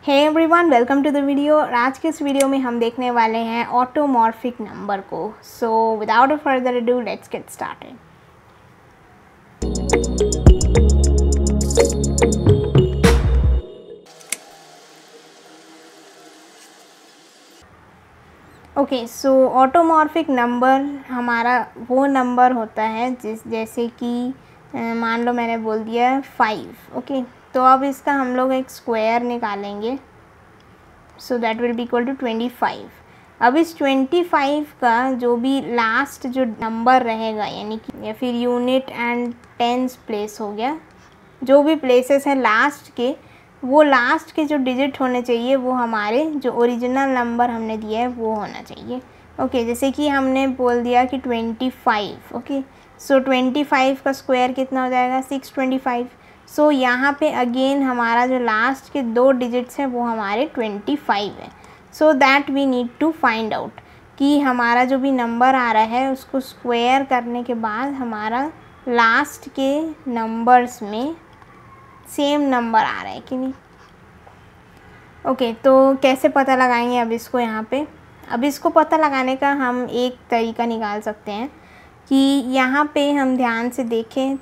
Hey everyone, welcome to the video. आज के इस वीडियो में हम देखने वाले हैं ऑटोमॉर्फिक नंबर को। So without a further ado let's get started. Okay, so automorphic number हमारा वो नंबर होता है जैसे कि मान लो मैंने बोल दिया 5। ओके, तो अब इसका हम लोग एक स्क्वायर निकालेंगे। So that will be equal to 25। अब इस 25 का जो भी लास्ट जो नंबर रहेगा, यानी कि या फिर यूनिट एंड टेंस प्लेस हो गया, जो भी प्लेसेस हैं लास्ट के, वो लास्ट के जो डिजिट होने चाहिए वो हमारे जो ओरिजिनल नंबर हमने दिया है वो होना चाहिए। ओके, जैसे कि हमने बोल दिया कि 25। ओके, सो 25 का स्क्वायर कितना हो जाएगा? 625। सो यहाँ पे अगेन हमारा जो लास्ट के दो डिजिट्स हैं वो हमारे 25 है। So that we need to find out कि हमारा जो भी नंबर आ रहा है उसको स्क्वायर करने के बाद हमारा लास्ट के नंबर्स में सेम नंबर आ रहा है कि नहीं। ओके, तो कैसे पता लगाएंगे अब इसको? यहाँ पे अब इसको पता लगाने का हम एक तरीका निकाल सकते हैं कि यहाँ पे हम ध्यान से देखें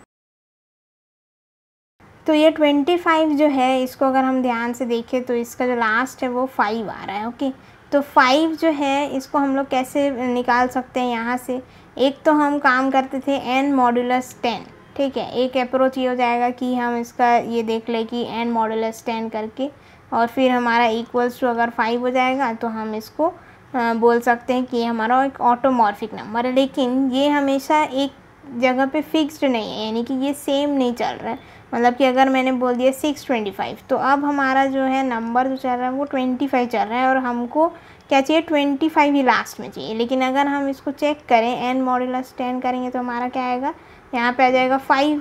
तो ये 25 जो है, इसको अगर हम ध्यान से देखें तो इसका जो लास्ट है वो 5 आ रहा है। ओके, तो 5 जो है इसको हम लोग कैसे निकाल सकते हैं यहाँ से? एक तो हम काम करते थे n मॉड्यूलस 10। ठीक है, एक अप्रोच ये हो जाएगा कि हम इसका ये देख लें कि n मॉड्यूलस 10 करके, और फिर हमारा इक्वल्स टू अगर 5 हो जाएगा तो हम इसको बोल सकते हैं कि हमारा एक ऑटोमॉर्फिक नंबर है। लेकिन ये हमेशा एक जगह पे फिक्स्ड नहीं है, यानी कि ये सेम नहीं चल रहा है। मतलब कि अगर मैंने बोल दिया 625, तो अब हमारा जो है नंबर जो चल रहा है वो 25 चल रहा है, और हमको क्या चाहिए? 25 ही लास्ट में चाहिए। लेकिन अगर हम इसको चेक करें, n मॉड्यूलस 10 करेंगे तो हमारा क्या आएगा? यहाँ पे आ जाएगा 5।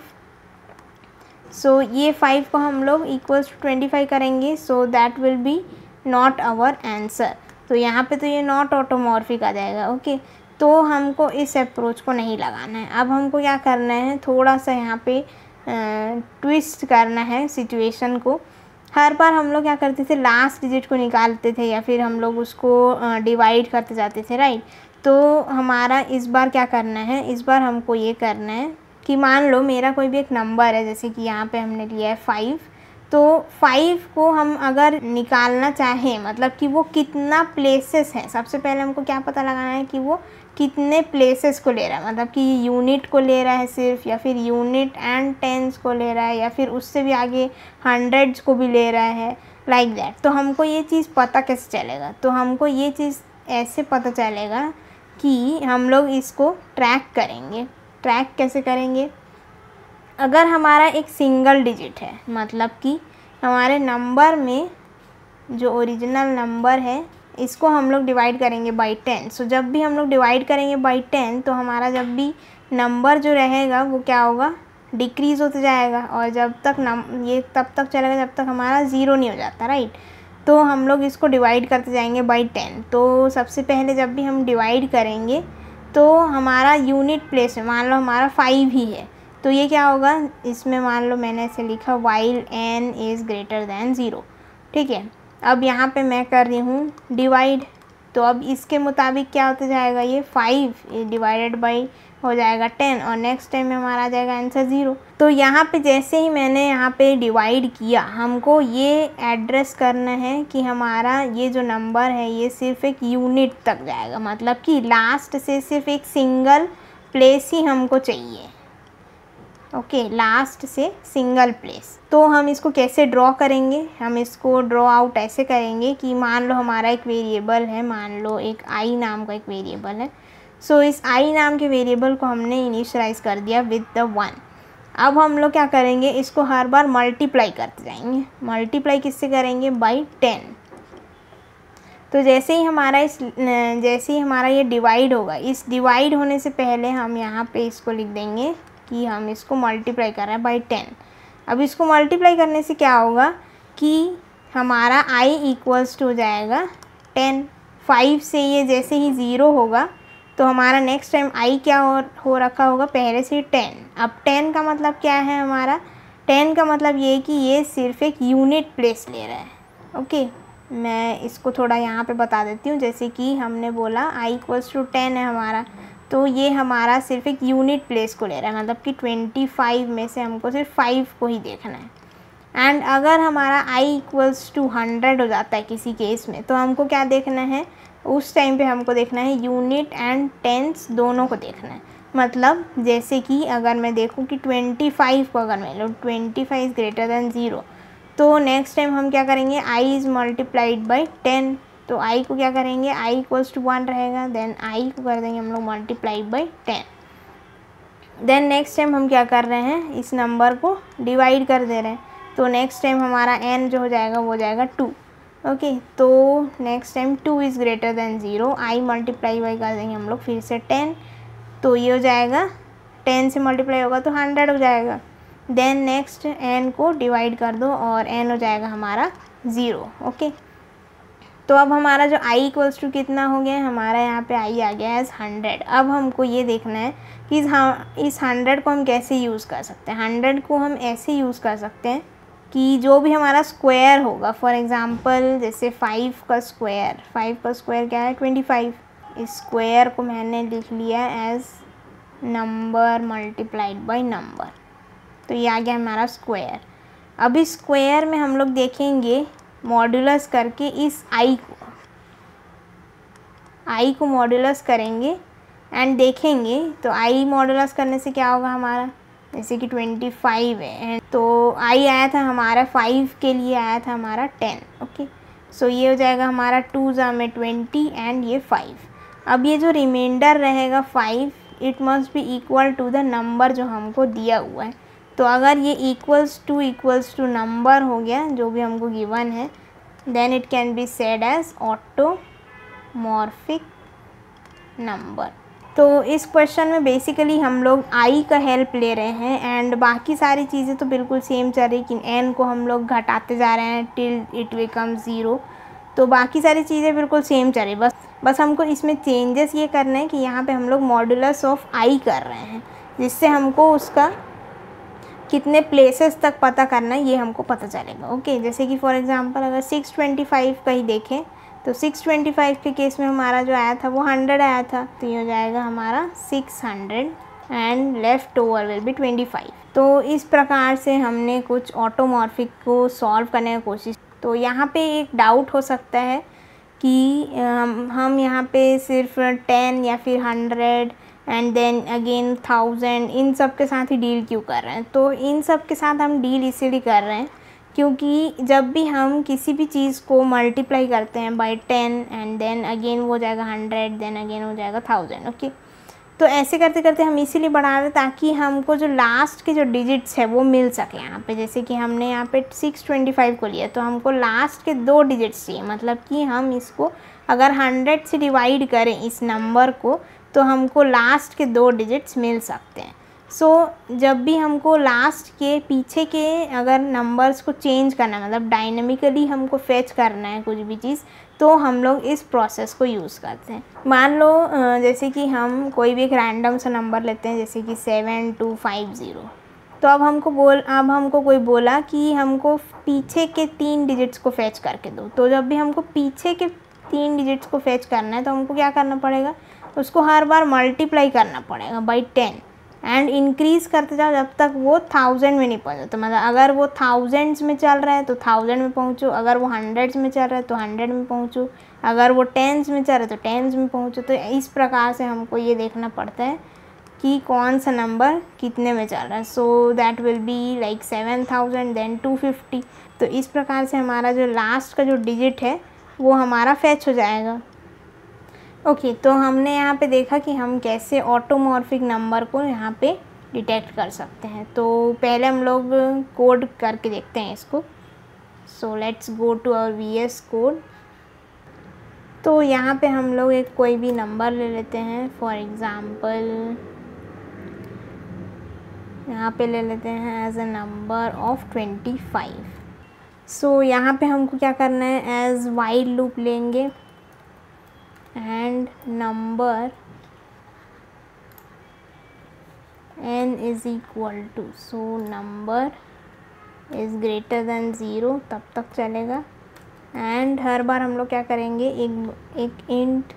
सो ये 5 को हम लोग इक्वल्स टू 25 करेंगे, so that will be not our answer. तो यहाँ पे तो ये नॉट ऑटोमॉर्फिक आ जाएगा। ओके, तो हमको इस अप्रोच को नहीं लगाना है। अब हमको क्या करना है? थोड़ा सा यहाँ पे ट्विस्ट करना है सिचुएशन को। हर बार हम लोग क्या करते थे? लास्ट डिजिट को निकालते थे या फिर हम लोग उसको डिवाइड करते जाते थे, राइट? तो हमारा इस बार क्या करना है? इस बार हमको ये करना है कि मान लो मेरा कोई भी एक नंबर है, जैसे कि यहाँ पे हमने लिया है 5। तो 5 को हम अगर निकालना चाहें, मतलब कि वो कितना प्लेसेस है, सबसे पहले हमको क्या पता लगाना है कि वो कितने प्लेसेस को ले रहा है। मतलब कि यूनिट को ले रहा है सिर्फ, या फिर यूनिट एंड टेंस को ले रहा है, या फिर उससे भी आगे हंड्रेड्स को भी ले रहा है, लाइक दैट। तो हमको ये चीज़ पता कैसे चलेगा? तो हमको ये चीज़ ऐसे पता चलेगा कि हम लोग इसको ट्रैक करेंगे। ट्रैक कैसे करेंगे? अगर हमारा एक सिंगल डिजिट है, मतलब कि हमारे नंबर में जो ओरिजिनल नंबर है इसको हम लोग डिवाइड करेंगे बाई 10। सो जब भी हम लोग डिवाइड करेंगे बाई 10 तो हमारा जब भी नंबर जो रहेगा वो क्या होगा? डिक्रीज़ होते जाएगा, और जब तक ये तब तक चलेगा जब तक हमारा 0 नहीं हो जाता, राइट? तो हम लोग इसको डिवाइड करते जाएंगे बाई 10। तो सबसे पहले जब भी हम डिवाइड करेंगे तो हमारा यूनिट प्लेस में मान लो हमारा 5 ही है, तो ये क्या होगा? इसमें मान लो मैंने ऐसे लिखा while n is greater than 0। ठीक है, अब यहाँ पे मैं कर रही हूँ डिवाइड, तो अब इसके मुताबिक क्या होता जाएगा? ये 5 डिवाइडेड बाई हो जाएगा 10, और नेक्स्ट टाइम में हमारा आ जाएगा आंसर 0। तो यहाँ पे जैसे ही मैंने यहाँ पे डिवाइड किया, हमको ये एड्रेस करना है कि हमारा ये जो नंबर है ये सिर्फ एक यूनिट तक जाएगा, मतलब कि लास्ट से सिर्फ एक सिंगल प्लेस ही हमको चाहिए। ओके, लास्ट से सिंगल प्लेस। तो हम इसको कैसे ड्रॉ करेंगे? हम इसको ड्रॉ आउट ऐसे करेंगे कि मान लो हमारा एक वेरिएबल है, मान लो एक i नाम का एक वेरिएबल है। सो इस i नाम के वेरिएबल को हमने इनिशियलाइज कर दिया विद द 1। अब हम लोग क्या करेंगे? इसको हर बार मल्टीप्लाई करते जाएंगे। मल्टीप्लाई किससे करेंगे? बाई 10। तो जैसे ही हमारा ये डिवाइड होगा, इस डिवाइड होने से पहले हम यहाँ पे इसको लिख देंगे कि हम इसको मल्टीप्लाई कर रहे हैं बाई 10। अब इसको मल्टीप्लाई करने से क्या होगा कि हमारा i इक्वल्स टू हो जाएगा 10। 5 से ये जैसे ही 0 होगा तो हमारा नेक्स्ट टाइम i क्या हो रखा होगा? पहले से 10। अब 10 का मतलब क्या है? हमारा 10 का मतलब ये है कि ये सिर्फ एक यूनिट प्लेस ले रहा है। ओके, मैं इसको थोड़ा यहाँ पे बता देती हूँ। जैसे कि हमने बोला i इक्वल्स टू 10 है हमारा, तो ये हमारा सिर्फ एक यूनिट प्लेस को ले रहा है, मतलब कि 25 में से हमको सिर्फ 5 को ही देखना है। एंड अगर हमारा i इक्वल्स टू 100 हो जाता है किसी केस में, तो हमको क्या देखना है, उस टाइम पे हमको देखना है यूनिट एंड टेंस दोनों को देखना है। मतलब जैसे कि अगर मैं देखूँ कि 25 को अगर मैं लूँ 25 इज़ ग्रेटर दैन 0, तो नेक्स्ट टाइम हम क्या करेंगे, i इज़ मल्टीप्लाइड बाई 10, तो i को क्या करेंगे, i इक्वल्स टू 1 रहेगा, देन i को कर देंगे हम लोग multiplied by 10। Then next time हम क्या कर रहे हैं, इस नंबर को डिवाइड कर दे रहे हैं, तो नेक्स्ट टाइम हमारा n जो हो जाएगा वो हो जाएगा 2। ओके, तो next time 2 is greater than 0, i multiply by कर देंगे हम लोग फिर से 10, तो ये हो जाएगा 10 से मल्टीप्लाई होगा तो 100 हो जाएगा। देन नेक्स्ट n को डिवाइड कर दो और n हो जाएगा हमारा 0। ओके, तो अब हमारा जो i इक्वल्स टू कितना हो गया है, हमारा यहाँ पे i आ गया है 100। अब हमको ये देखना है कि इस 100 को हम कैसे यूज़ कर सकते हैं। 100 को हम ऐसे यूज़ कर सकते हैं कि जो भी हमारा स्क्वायर होगा, फॉर एग्ज़ाम्पल जैसे 5 का स्क्वायर क्या है 25, इस स्क्वायर को मैंने लिख लिया as number multiplied by number, तो ये आ गया हमारा स्क्वायर। अब इस स्क्वायर में हम लोग देखेंगे मॉड्यूलस करके इस i को मॉड्यूलस करेंगे एंड देखेंगे, तो i मॉड्यूलस करने से क्या होगा हमारा, जैसे कि 25 है तो i आया था हमारा 5 के लिए आया था हमारा 10। ओके, सो ये हो जाएगा हमारा 2 ज़ा में 20 एंड ये 5। अब ये जो रिमाइंडर रहेगा 5, it must be equal to the number जो हमको दिया हुआ है। तो अगर ये इक्वल्स टू नंबर हो गया जो भी हमको गिवन है, then it can be said as automorphic number. तो इस क्वेश्चन में बेसिकली हम लोग i का हेल्प ले रहे हैं एंड बाकी सारी चीज़ें तो बिल्कुल सेम चल रही, कि n को हम लोग घटाते जा रहे हैं टिल इट बिकम 0। तो बाकी सारी चीज़ें बिल्कुल सेम चल रही, बस हमको इसमें चेंजेस ये करना है कि यहाँ पे हम लोग मॉड्यूलस ऑफ i कर रहे हैं, जिससे हमको उसका कितने प्लेसेस तक पता करना है ये हमको पता चलेगा। ओके, जैसे कि फॉर एग्जांपल अगर 625 का ही देखें, तो 625 के केस में हमारा जो आया था वो 100 आया था, तो ये हो जाएगा हमारा 600 and left over will be 25। तो इस प्रकार से हमने कुछ ऑटोमॉर्फिक को सॉल्व करने की कोशिश। तो यहाँ पे एक डाउट हो सकता है कि हम यहाँ पे सिर्फ 10 या फिर 100 एंड देन अगेन 1000 इन सब के साथ ही डील क्यों कर रहे हैं। तो इन सब के साथ हम डील इसीलिए कर रहे हैं क्योंकि जब भी हम किसी भी चीज़ को मल्टीप्लाई करते हैं बाय 10 एंड देन अगेन वो हो जाएगा 100, देन अगेन हो जाएगा 1000। ओके, तो ऐसे करते करते हम इसीलिए बढ़ा रहे हैं ताकि हमको जो लास्ट के जो डिजिट्स है वो मिल सके। यहाँ पे जैसे कि हमने यहाँ पे 625 को लिया, तो हमको लास्ट के 2 डिजिट्स चाहिए, मतलब कि हम इसको अगर 100 से डिवाइड करें इस नंबर को, तो हमको लास्ट के 2 डिजिट्स मिल सकते हैं। सो जब भी हमको लास्ट के पीछे के अगर नंबर्स को चेंज करना है, मतलब डायनेमिकली हमको फेच करना है कुछ भी चीज़, तो हम लोग इस प्रोसेस को यूज़ करते हैं। मान लो जैसे कि हम कोई भी एक रैंडम सा नंबर लेते हैं, जैसे कि 7250। तो अब हमको कोई बोला कि हमको पीछे के 3 डिजिट्स को फेच करके दो। तो जब भी हमको पीछे के 3 डिजिट्स को फेच करना है, तो हमको क्या करना पड़ेगा, उसको हर बार मल्टीप्लाई करना पड़ेगा बाई 10 एंड इंक्रीज़ करते जाओ जब तक वो 1000 में नहीं पहुँचे। तो मतलब अगर वो थाउजेंड्स में चल रहा है तो 1000 में पहुँचो, अगर वो हंड्रेड्स में चल रहा है तो 100 में पहुँचो, अगर वो टेंस में चल रहा है तो टेंस में पहुँचो। तो इस प्रकार से हमको ये देखना पड़ता है कि कौन सा नंबर कितने में चल रहा है। So that will be like 7000 then 250। तो इस प्रकार से हमारा जो लास्ट का जो डिजिट है वो हमारा फेच हो जाएगा। ओके, तो हमने यहाँ पे देखा कि हम कैसे ऑटोमॉर्फिक नंबर को यहाँ पे डिटेक्ट कर सकते हैं। तो पहले हम लोग कोड करके देखते हैं इसको। So let's go to our VS code. तो यहाँ पे हम लोग एक कोई भी नंबर ले लेते हैं, फॉर एग्ज़ाम्पल यहाँ पे ले लेते हैं एज ए नंबर ऑफ 25। सो यहाँ पे हमको क्या करना है, एज वाइल लूप लेंगे and number n is equal to, so number is greater than 0 तब तक चलेगा, एंड हर बार हम लोग क्या करेंगे, एक इंट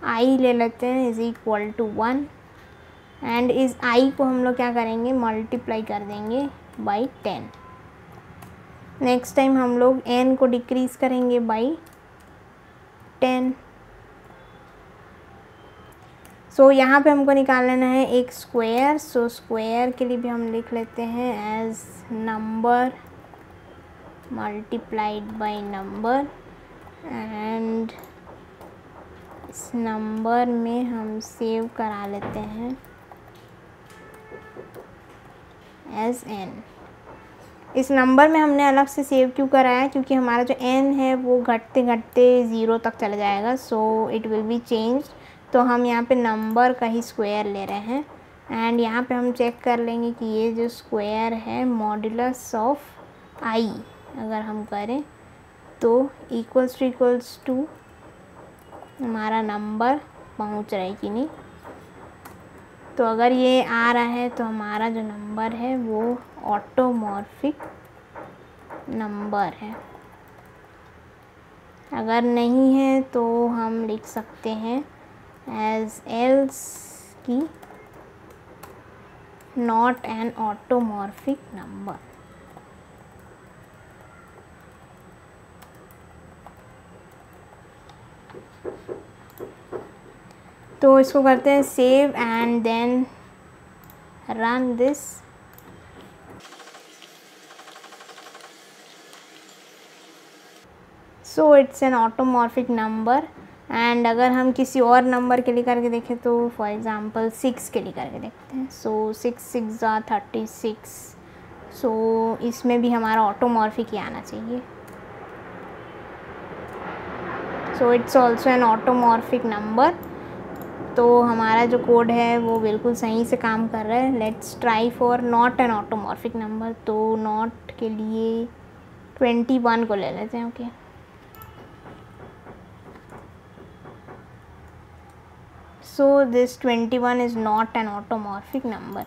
आई ले लेते हैं इज इक्वल टू 1 एंड इस आई को हम लोग क्या करेंगे, मल्टीप्लाई कर देंगे बाई 10। नेक्स्ट टाइम हम लोग एन को डिक्रीज़ करेंगे बाई 10। सो यहाँ पे हमको निकाल लेना है एक स्क्वायर। सो स्क्वायर के लिए भी हम लिख लेते हैं as number multiplied by number and इस नंबर में हम सेव करा लेते हैं एज n। इस नंबर में हमने अलग से सेव क्यों कराया, क्योंकि हमारा जो n है वो घटते घटते 0 तक चला जाएगा, so it will be change. तो हम यहाँ पे नंबर का ही स्क्वायर ले रहे हैं एंड यहाँ पे हम चेक कर लेंगे कि ये जो स्क्वायर है मॉड्यूलस ऑफ आई अगर हम करें तो इक्वल्स टू हमारा नंबर पहुँच रहा है कि नहीं। तो अगर ये आ रहा है तो हमारा जो नंबर है वो ऑटोमॉर्फिक नंबर है। अगर नहीं है तो हम लिख सकते हैं एज एल्स की नॉट एन ऑटोमॉर्फिक नंबर। तो इसको करते हैं save and then run this. So it's an automorphic number. And अगर हम किसी और नंबर के लिए करके देखें तो फॉर एग्ज़ाम्पल 6 के लिए करके देखते हैं। सो 6 6 36। सो इसमें भी हमारा ऑटोमॉर्फिक ही आना चाहिए। So it's also an automorphic number. तो हमारा जो कोड है वो बिल्कुल सही से काम कर रहा है। Let's try for not an automorphic number. तो नॉट के लिए 21 को ले लेते हैं। Okay so this 21 is not an automorphic number.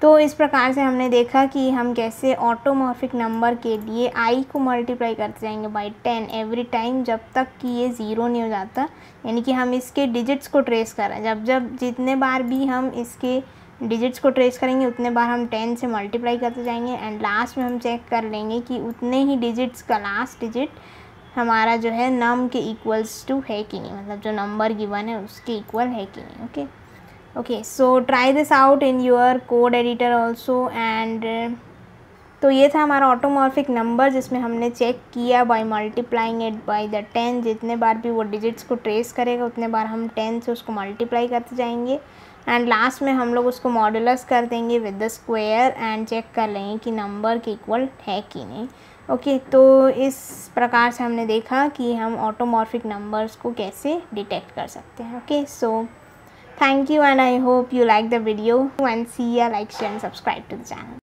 तो इस प्रकार से हमने देखा कि हम कैसे ऑटोमॉर्फिक नंबर के लिए i को मल्टीप्लाई करते जाएंगे बाई 10 एवरी टाइम जब तक कि ये 0 नहीं हो जाता। यानी कि हम इसके डिजिट्स को ट्रेस कर रहे हैं। जब जितने बार भी हम इसके डिजिट्स को ट्रेस करेंगे उतने बार हम 10 से मल्टीप्लाई करते जाएंगे एंड लास्ट में हम चेक कर लेंगे कि उतने ही डिजिट्स का लास्ट डिजिट हमारा जो है नम के इक्वल्स टू है कि नहीं, मतलब जो नंबर गिवन है उसके इक्वल है कि नहीं। Okay so try this out in your code editor also. And तो ये था हमारा ऑटोमॉर्फिक नंबर जिसमें हमने चेक किया by multiplying it by the 10। जितने बार भी वो डिजिट्स को ट्रेस करेगा उतने बार हम 10 से उसको मल्टीप्लाई करते जाएंगे एंड लास्ट में हम लोग उसको मॉड्यूलस कर देंगे with the square and check कर लेंगे कि नंबर के इक्वल है कि नहीं। ओके तो इस प्रकार से हमने देखा कि हम ऑटोमॉर्फिक नंबर्स को कैसे डिटेक्ट कर सकते हैं। Okay so thank you and I hope you like the video and see ya, like, share and subscribe to the channel.